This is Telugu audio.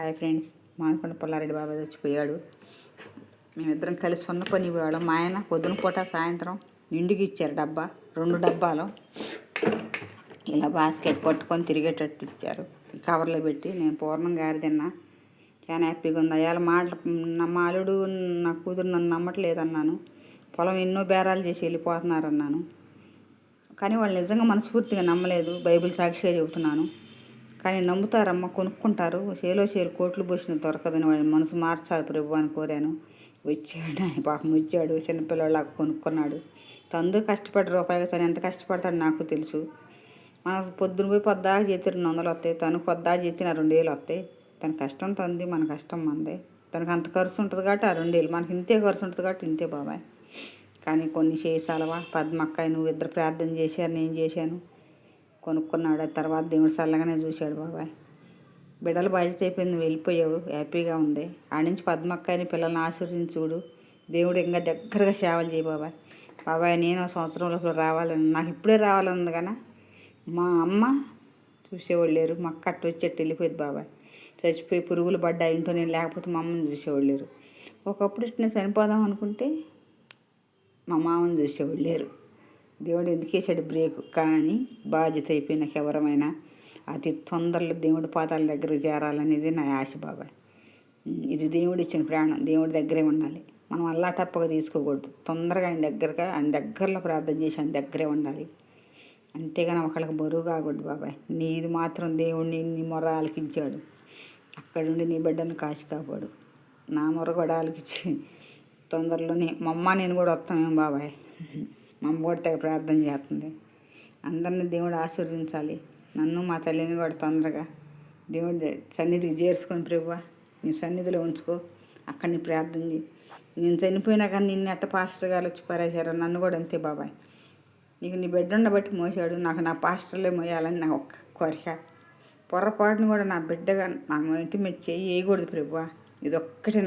హాయ్ ఫ్రెండ్స్, మానుకొండ పుల్లారెడ్డి బాబాయ్ చచ్చిపోయాడు. మేమిద్దరం కలిసి సొన్న పని పోయాడు. మా ఆయన పొద్దున పూట సాయంత్రం ఇంటికి ఇచ్చారు డబ్బా, 2 డబ్బాలు ఇలా బాస్కెట్ పట్టుకొని తిరిగేటట్టు ఇచ్చారు. కవర్లో పెట్టి నేను పూర్ణం గారి తిన్నా. చాలా హ్యాపీగా ఉంది. అయ్యాల మాటలు మా అల్లుడు నా కూతురు నన్ను నమ్మట్లేదు అన్నాను. పొలం ఎన్నో బేరాలు చేసి వెళ్ళిపోతున్నారు అన్నాను. కానీ వాళ్ళు నిజంగా మనస్ఫూర్తిగా నమ్మలేదు. బైబిల్ సాక్షిగా చెబుతున్నాను. కానీ నమ్ముతారమ్మ, కొనుక్కుంటారు. చేలో కోట్లు పోసిన దొరకదని వాళ్ళ మనసు మార్చాలి ప్రభు అని కోరాను. వచ్చాడు, ఆయన పాపం వచ్చాడు. చిన్నపిల్లలాగా కొనుక్కున్నాడు. తను కష్టపడి రూపాయిగా తను ఎంత కష్టపడతాడు నాకు తెలుసు. మనకు పొద్దున పోయి పొద్దాక చేతి 200 వస్తాయి, తను పొద్దాక చేతి 2000 వస్తాయి. తన కష్టం తంది, మన కష్టం మందే. తనకు అంత ఖర్చు ఉంటుంది కాబట్టి ఆ 2000, మనకి ఇంతే ఖర్చు ఉంటుంది కాబట్టి ఇంతే బాబాయ్. కానీ కొన్ని చేసాలవా పద్మక్కాయ, నువ్వు ఇద్దరు ప్రార్థన చేశారు, నేను చేశాను. కొనుక్కున్నాడు. తర్వాత దేవుడు చల్లగానే చూశాడు బాబాయ్. బిడ్డల బాధ్యత అయిపోయింది, నువ్వు వెళ్ళిపోయావు, హ్యాపీగా ఉంది. ఆడ నుంచి పద్మక్కని పిల్లల్ని ఆశీర్వదించుడు. దేవుడు ఇంకా దగ్గరగా సేవలు చేయి బాబాయ్. బాబాయ్ నేను సంవత్సరం లోపల రావాలని, నాకు ఇప్పుడే రావాలని కానీ మా అమ్మ చూసేవాళ్ళు లేరు. మా అక్క అట్టు వచ్చేట్టు వెళ్ళిపోయింది బాబాయ్. చచ్చిపోయి పురుగులు పడ్డా ఇంట్లో, నేను లేకపోతే మా అమ్మని చూసేవాళ్ళు లేరు. ఒకప్పుడు ఇట్లా చనిపోదాం అనుకుంటే మా మామని చూసేవాళ్ళు లేరు. దేవుడు ఎందుకు వేసాడు బ్రేక్. కానీ బాధ్యత అయిపోయి నాకు ఎవరమైనా అతి తొందరలో దేవుడి పాదాల దగ్గరకు చేరాలనేది నా ఆశ బాబాయ్. ఇది దేవుడు ఇచ్చిన ప్రాణం, దేవుడి దగ్గరే ఉండాలి. మనం అల్లా టప్పగా తీసుకోకూడదు. తొందరగా ఆయన దగ్గరలో ప్రార్థన చేసి ఆయన దగ్గరే ఉండాలి. అంతేగాని ఒకళ్ళకి బరువు కాకూడదు బాబాయ్. నీది మాత్రం దేవుడిని నీ మొర ఆలకించాడు. అక్కడుండి నీ బిడ్డను కాసి కాపాడు. నా మొర కూడా ఆలకించి తొందరలోనే మా అమ్మ నేను కూడా వస్తామేమో బాబాయ్. మా అమ్మ కూడా తెగ ప్రార్థన చేస్తుంది. అందరినీ దేవుడు ఆశీర్వదించాలి. నన్ను మా తల్లిని కూడా తొందరగా దేవుడి సన్నిధికి చేర్చుకొని ప్రభువా నీ సన్నిధిలో ఉంచుకో. అక్కడ నీ ప్రార్థన చేయి. నేను చనిపోయినా కానీ నిన్ను ఎట్ట పాస్టర్ గారు వచ్చి పరేశారు, నన్ను కూడా అంతే బాబాయ్. నీకు నీ బిడ్డ ఉండబట్టి మోసాడు. నాకు నా పాస్టర్లే మోయాలని నా ఒక్క కోరిక. పొరపాటును కూడా నా బిడ్డగా నా ఇంటి మీద చెయ్యి వేయకూడదు ప్రభువా. ఇది ఒక్కటే